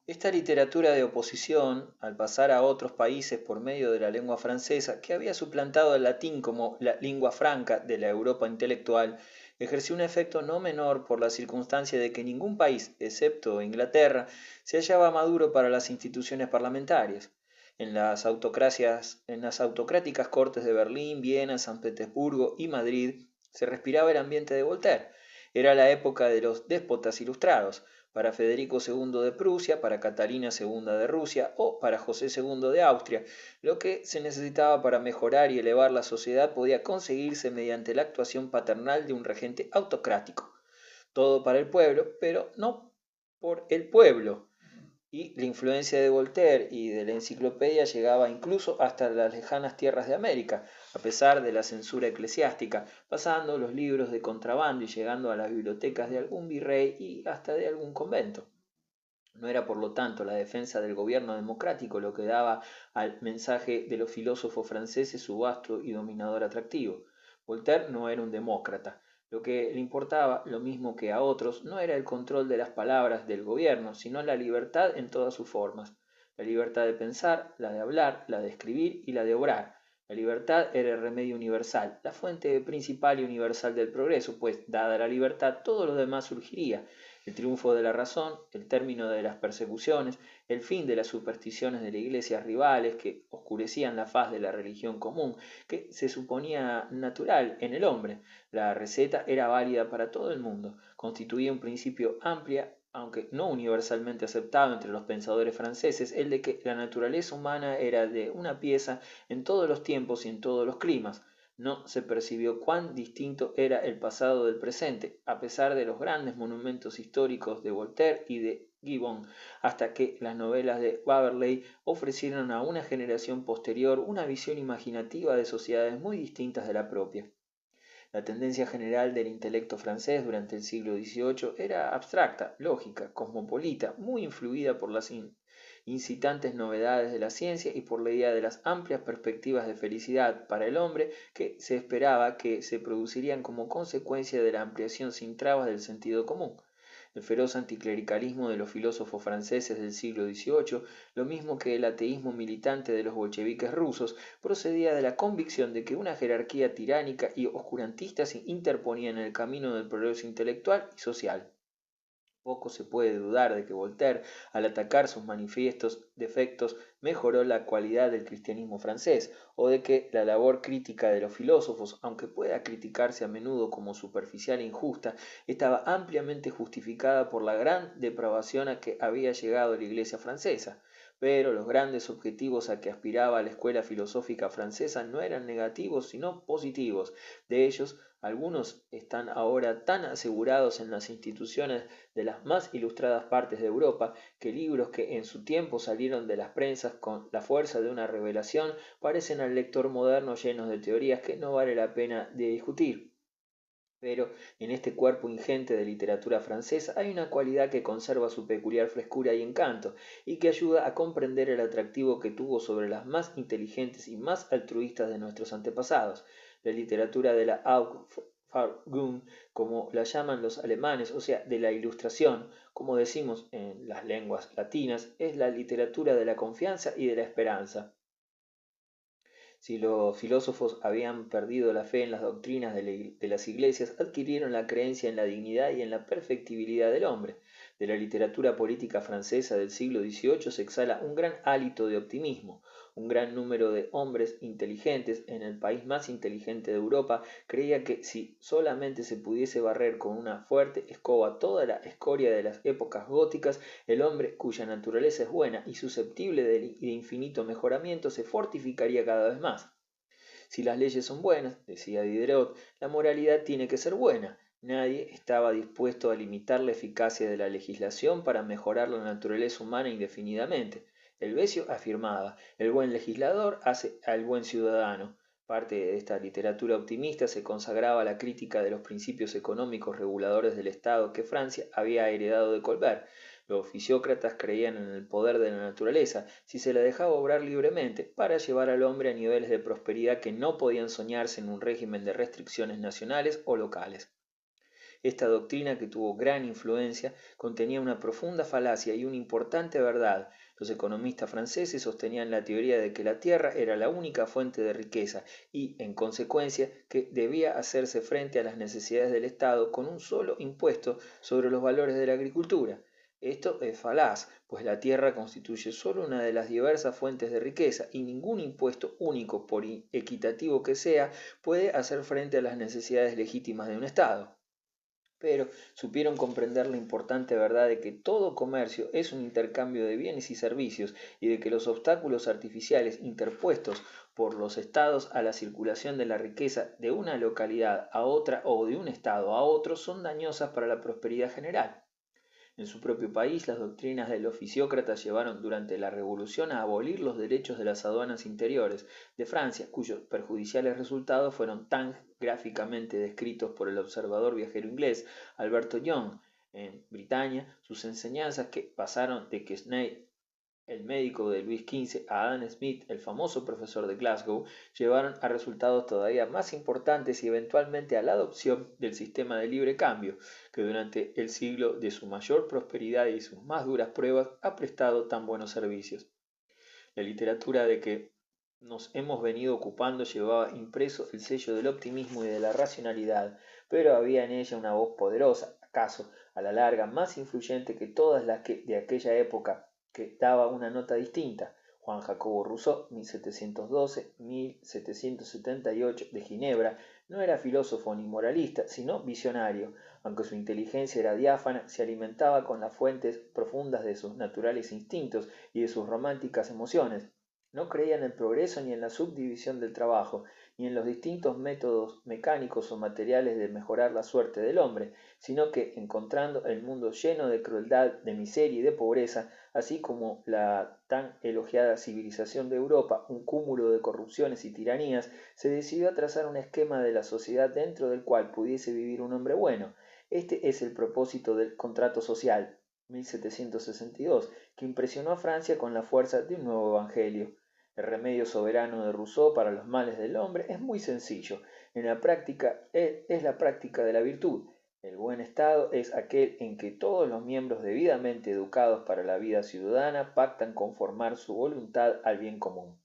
Esta literatura de oposición, al pasar a otros países por medio de la lengua francesa, que había suplantado al latín como la lingua franca de la Europa intelectual, ejerció un efecto no menor por la circunstancia de que ningún país, excepto Inglaterra, se hallaba maduro para las instituciones parlamentarias. En las autocráticas cortes de Berlín, Viena, San Petersburgo y Madrid se respiraba el ambiente de Voltaire. Era la época de los déspotas ilustrados para Federico II de Prusia, para Catalina II de Rusia o para José II de Austria. Lo que se necesitaba para mejorar y elevar la sociedad podía conseguirse mediante la actuación paternal de un regente autocrático. Todo para el pueblo, pero no por el pueblo. Y la influencia de Voltaire y de la enciclopedia llegaba incluso hasta las lejanas tierras de América, a pesar de la censura eclesiástica, pasando los libros de contrabando y llegando a las bibliotecas de algún virrey y hasta de algún convento. No era por lo tanto la defensa del gobierno democrático lo que daba al mensaje de los filósofos franceses su vasto y dominador atractivo. Voltaire no era un demócrata. Lo que le importaba, lo mismo que a otros, no era el control de las palabras del gobierno, sino la libertad en todas sus formas. La libertad de pensar, la de hablar, la de escribir y la de obrar. La libertad era el remedio universal, la fuente principal y universal del progreso, pues, dada la libertad, todo lo demás surgiría, el triunfo de la razón, el término de las persecuciones, el fin de las supersticiones de las iglesias rivales que oscurecían la faz de la religión común, que se suponía natural en el hombre. La receta era válida para todo el mundo, constituía un principio amplia, aunque no universalmente aceptado entre los pensadores franceses, el de que la naturaleza humana era de una pieza en todos los tiempos y en todos los climas. No se percibió cuán distinto era el pasado del presente, a pesar de los grandes monumentos históricos de Voltaire y de Gibbon, hasta que las novelas de Waverley ofrecieron a una generación posterior una visión imaginativa de sociedades muy distintas de la propia. La tendencia general del intelecto francés durante el siglo XVIII era abstracta, lógica, cosmopolita, muy influida por las incitantes novedades de la ciencia y por la idea de las amplias perspectivas de felicidad para el hombre que se esperaba que se producirían como consecuencia de la ampliación sin trabas del sentido común. El feroz anticlericalismo de los filósofos franceses del siglo XVIII, lo mismo que el ateísmo militante de los bolcheviques rusos, procedía de la convicción de que una jerarquía tiránica y oscurantista se interponía en el camino del progreso intelectual y social. Poco se puede dudar de que Voltaire, al atacar sus manifiestos defectos, mejoró la cualidad del cristianismo francés, o de que la labor crítica de los filósofos, aunque pueda criticarse a menudo como superficial e injusta, estaba ampliamente justificada por la gran depravación a que había llegado la Iglesia francesa. Pero los grandes objetivos a que aspiraba la escuela filosófica francesa no eran negativos, sino positivos. De ellos, algunos están ahora tan asegurados en las instituciones de las más ilustradas partes de Europa, que libros que en su tiempo salieron de las prensas con la fuerza de una revelación parecen al lector moderno llenos de teorías que no vale la pena de discutir. Pero en este cuerpo ingente de literatura francesa hay una cualidad que conserva su peculiar frescura y encanto, y que ayuda a comprender el atractivo que tuvo sobre las más inteligentes y más altruistas de nuestros antepasados. La literatura de la Auffahrung, como la llaman los alemanes, o sea, de la ilustración, como decimos en las lenguas latinas, es la literatura de la confianza y de la esperanza. Si los filósofos habían perdido la fe en las doctrinas de las iglesias, adquirieron la creencia en la dignidad y en la perfectibilidad del hombre. De la literatura política francesa del siglo XVIII se exhala un gran hálito de optimismo. Un gran número de hombres inteligentes, en el país más inteligente de Europa, creía que si solamente se pudiese barrer con una fuerte escoba toda la escoria de las épocas góticas, el hombre, cuya naturaleza es buena y susceptible de infinito mejoramiento, se fortificaría cada vez más. Si las leyes son buenas, decía Diderot, la moralidad tiene que ser buena. Nadie estaba dispuesto a limitar la eficacia de la legislación para mejorar la naturaleza humana indefinidamente. Helvecio afirmaba, el buen legislador hace al buen ciudadano. Parte de esta literatura optimista se consagraba a la crítica de los principios económicos reguladores del Estado que Francia había heredado de Colbert. Los fisiócratas creían en el poder de la naturaleza, si se la dejaba obrar libremente, para llevar al hombre a niveles de prosperidad que no podían soñarse en un régimen de restricciones nacionales o locales. Esta doctrina, que tuvo gran influencia, contenía una profunda falacia y una importante verdad. Los economistas franceses sostenían la teoría de que la tierra era la única fuente de riqueza y, en consecuencia, que debía hacerse frente a las necesidades del Estado con un solo impuesto sobre los valores de la agricultura. Esto es falaz, pues la tierra constituye solo una de las diversas fuentes de riqueza y ningún impuesto único, por equitativo que sea, puede hacer frente a las necesidades legítimas de un Estado. Pero supieron comprender la importante verdad de que todo comercio es un intercambio de bienes y servicios y de que los obstáculos artificiales interpuestos por los estados a la circulación de la riqueza de una localidad a otra o de un estado a otro son dañosas para la prosperidad general. En su propio país, las doctrinas del oficiócrata llevaron durante la Revolución a abolir los derechos de las aduanas interiores de Francia, cuyos perjudiciales resultados fueron tan gráficamente descritos por el observador viajero inglés Alberto Young en Britania. Sus enseñanzas, que pasaron de Quesnay, el médico de Luis XV, a Adam Smith, el famoso profesor de Glasgow, llevaron a resultados todavía más importantes y eventualmente a la adopción del sistema de libre cambio, que durante el siglo de su mayor prosperidad y sus más duras pruebas ha prestado tan buenos servicios. La literatura de que nos hemos venido ocupando llevaba impreso el sello del optimismo y de la racionalidad, pero había en ella una voz poderosa, acaso a la larga más influyente que todas las que de aquella época, que daba una nota distinta. Juan Jacobo Rousseau, 1712-1778, de Ginebra, no era filósofo ni moralista, sino visionario. Aunque su inteligencia era diáfana, se alimentaba con las fuentes profundas de sus naturales instintos y de sus románticas emociones. No creía en el progreso ni en la subdivisión del trabajo, ni en los distintos métodos mecánicos o materiales de mejorar la suerte del hombre, sino que, encontrando el mundo lleno de crueldad, de miseria y de pobreza, así como la tan elogiada civilización de Europa, un cúmulo de corrupciones y tiranías, se decidió a trazar un esquema de la sociedad dentro del cual pudiese vivir un hombre bueno. Este es el propósito del contrato social, 1762, que impresionó a Francia con la fuerza de un nuevo evangelio. El remedio soberano de Rousseau para los males del hombre es muy sencillo. En la práctica es la práctica de la virtud. El buen estado es aquel en que todos los miembros debidamente educados para la vida ciudadana pactan conformar su voluntad al bien común.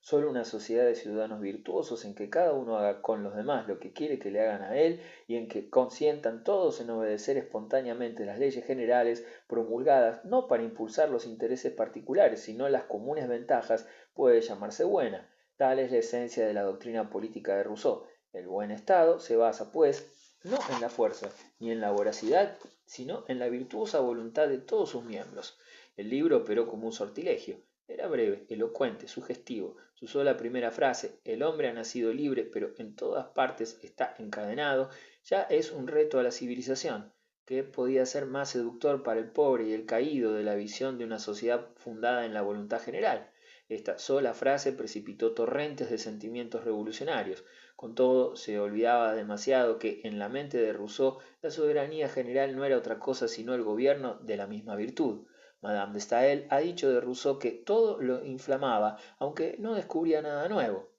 Solo una sociedad de ciudadanos virtuosos en que cada uno haga con los demás lo que quiere que le hagan a él y en que consientan todos en obedecer espontáneamente las leyes generales promulgadas no para impulsar los intereses particulares sino las comunes ventajas puede llamarse buena. Tal es la esencia de la doctrina política de Rousseau. El buen Estado se basa, pues, no en la fuerza ni en la voracidad, sino en la virtuosa voluntad de todos sus miembros. El libro operó como un sortilegio. Era breve, elocuente, sugestivo. Su sola primera frase, el hombre ha nacido libre, pero en todas partes está encadenado, ya es un reto a la civilización. ¿Qué podía ser más seductor para el pobre y el caído de la visión de una sociedad fundada en la voluntad general? Esta sola frase precipitó torrentes de sentimientos revolucionarios. Con todo, se olvidaba demasiado que en la mente de Rousseau la soberanía general no era otra cosa sino el gobierno de la misma virtud. Madame de Staël ha dicho de Rousseau que todo lo inflamaba, aunque no descubría nada nuevo.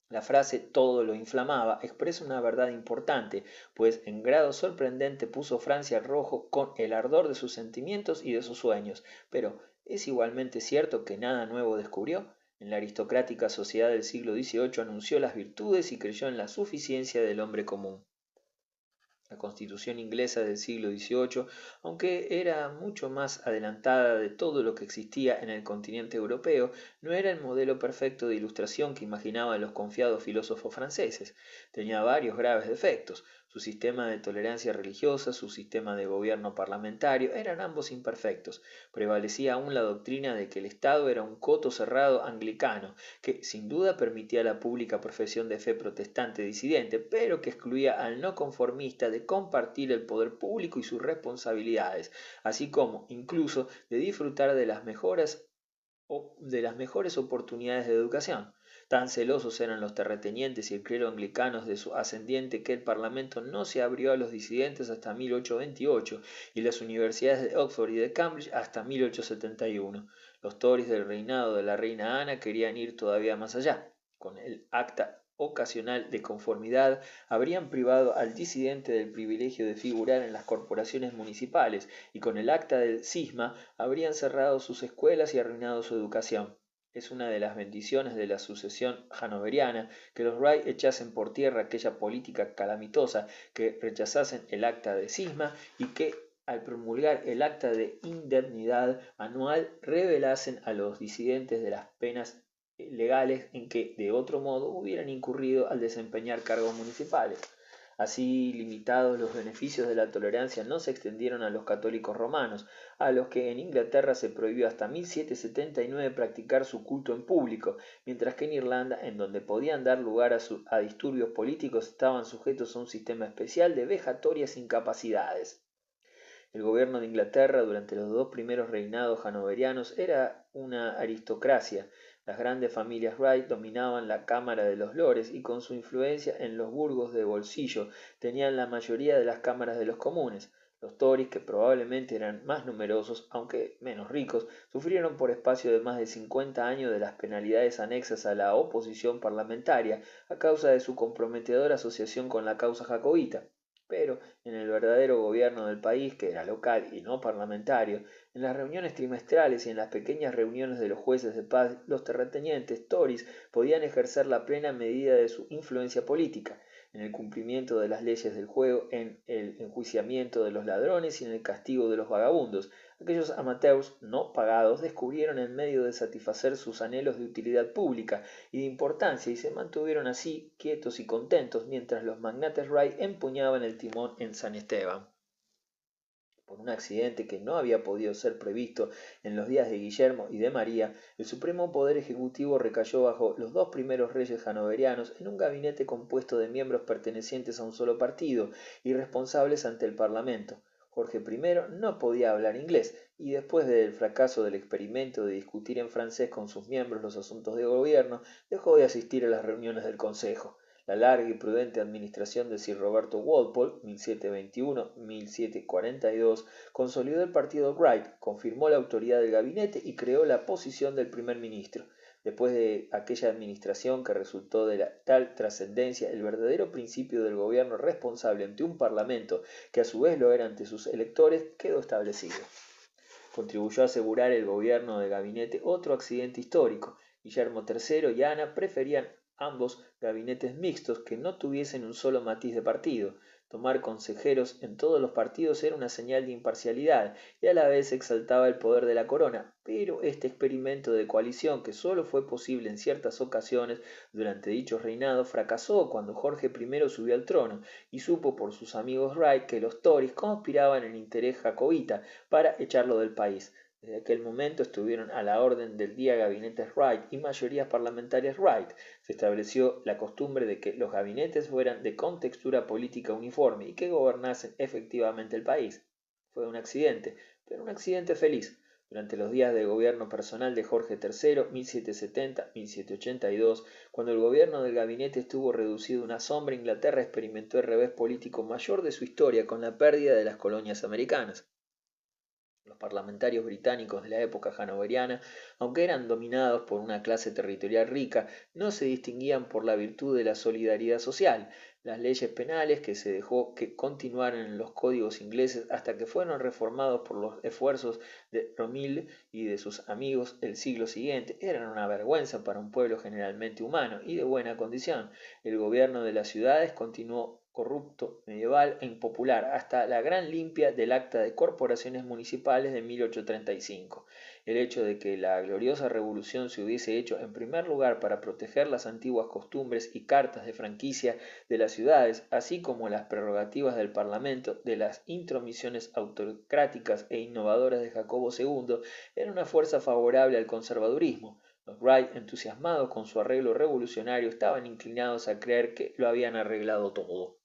La frase todo lo inflamaba expresa una verdad importante, pues en grado sorprendente puso Francia al rojo con el ardor de sus sentimientos y de sus sueños. Pero ¿es igualmente cierto que nada nuevo descubrió? En la aristocrática sociedad del siglo XVIII anunció las virtudes y creyó en la suficiencia del hombre común. La Constitución inglesa del siglo XVIII, aunque era mucho más adelantada de todo lo que existía en el continente europeo, no era el modelo perfecto de ilustración que imaginaban los confiados filósofos franceses. Tenía varios graves defectos. Su sistema de tolerancia religiosa, su sistema de gobierno parlamentario, eran ambos imperfectos. Prevalecía aún la doctrina de que el Estado era un coto cerrado anglicano, que sin duda permitía la pública profesión de fe protestante disidente, pero que excluía al no conformista de compartir el poder público y sus responsabilidades, así como, incluso, de disfrutar de las mejores oportunidades de educación. Tan celosos eran los terratenientes y el clero anglicanos de su ascendiente que el Parlamento no se abrió a los disidentes hasta 1828 y las universidades de Oxford y de Cambridge hasta 1871. Los Tories del reinado de la reina Ana querían ir todavía más allá. Con el Acta ocasional de conformidad habrían privado al disidente del privilegio de figurar en las corporaciones municipales y con el acta del cisma habrían cerrado sus escuelas y arruinado su educación. Es una de las bendiciones de la sucesión hanoveriana que los Wright echasen por tierra aquella política calamitosa, que rechazasen el acta de cisma y que al promulgar el acta de indemnidad anual revelasen a los disidentes de las penas legales en que de otro modo hubieran incurrido al desempeñar cargos municipales. Así limitados, los beneficios de la tolerancia no se extendieron a los católicos romanos, a los que en Inglaterra se prohibió hasta 1779 practicar su culto en público, mientras que en Irlanda, en donde podían dar lugar a disturbios políticos, estaban sujetos a un sistema especial de vejatorias incapacidades. El gobierno de Inglaterra durante los dos primeros reinados hanoverianos era una aristocracia. Las grandes familias Wright dominaban la Cámara de los Lores y con su influencia en los burgos de bolsillo tenían la mayoría de las cámaras de los comunes. Los Tories, que probablemente eran más numerosos, aunque menos ricos, sufrieron por espacio de más de 50 años de las penalidades anexas a la oposición parlamentaria a causa de su comprometedora asociación con la causa jacobita. Pero en el verdadero gobierno del país, que era local y no parlamentario, en las reuniones trimestrales y en las pequeñas reuniones de los jueces de paz, los terratenientes Tories podían ejercer la plena medida de su influencia política, en el cumplimiento de las leyes del juego, en el enjuiciamiento de los ladrones y en el castigo de los vagabundos. Aquellos amateurs no pagados descubrieron el medio de satisfacer sus anhelos de utilidad pública y de importancia y se mantuvieron así quietos y contentos mientras los magnates Wright empuñaban el timón en San Esteban. Por un accidente que no había podido ser previsto en los días de Guillermo y de María, el supremo poder ejecutivo recayó bajo los dos primeros reyes hanoverianos en un gabinete compuesto de miembros pertenecientes a un solo partido y responsables ante el Parlamento. Jorge I no podía hablar inglés y después del fracaso del experimento de discutir en francés con sus miembros los asuntos de gobierno, dejó de asistir a las reuniones del Consejo. La larga y prudente administración de Sir Roberto Walpole, 1721-1742, consolidó el partido Wright, confirmó la autoridad del gabinete y creó la posición del primer ministro. Después de aquella administración que resultó de tal trascendencia, el verdadero principio del gobierno responsable ante un parlamento, que a su vez lo era ante sus electores, quedó establecido. Contribuyó a asegurar el gobierno de gabinete otro accidente histórico. Guillermo III y Ana preferían ambos gabinetes mixtos que no tuviesen un solo matiz de partido. Tomar consejeros en todos los partidos era una señal de imparcialidad y a la vez exaltaba el poder de la corona, pero este experimento de coalición, que sólo fue posible en ciertas ocasiones durante dichos reinados, fracasó cuando Jorge I subió al trono y supo por sus amigos Wright que los Tories conspiraban en interés jacobita para echarlo del país. Desde aquel momento estuvieron a la orden del día gabinetes Wright y mayorías parlamentarias Wright. Se estableció la costumbre de que los gabinetes fueran de contextura política uniforme y que gobernasen efectivamente el país. Fue un accidente, pero un accidente feliz. Durante los días de gobierno personal de Jorge III, 1770-1782, cuando el gobierno del gabinete estuvo reducido a una sombra, Inglaterra experimentó el revés político mayor de su historia con la pérdida de las colonias americanas. Los parlamentarios británicos de la época hanoveriana, aunque eran dominados por una clase territorial rica, no se distinguían por la virtud de la solidaridad social. Las leyes penales que se dejó que continuaran en los códigos ingleses hasta que fueron reformados por los esfuerzos de Romilly y de sus amigos el siglo siguiente eran una vergüenza para un pueblo generalmente humano y de buena condición. El gobierno de las ciudades continuó corrupto, medieval e impopular, hasta la gran limpia del Acta de Corporaciones Municipales de 1835. El hecho de que la gloriosa revolución se hubiese hecho en primer lugar para proteger las antiguas costumbres y cartas de franquicia de las ciudades, así como las prerrogativas del Parlamento de las intromisiones autocráticas e innovadoras de Jacobo II, era una fuerza favorable al conservadurismo. Los Wright, entusiasmados con su arreglo revolucionario, estaban inclinados a creer que lo habían arreglado todo.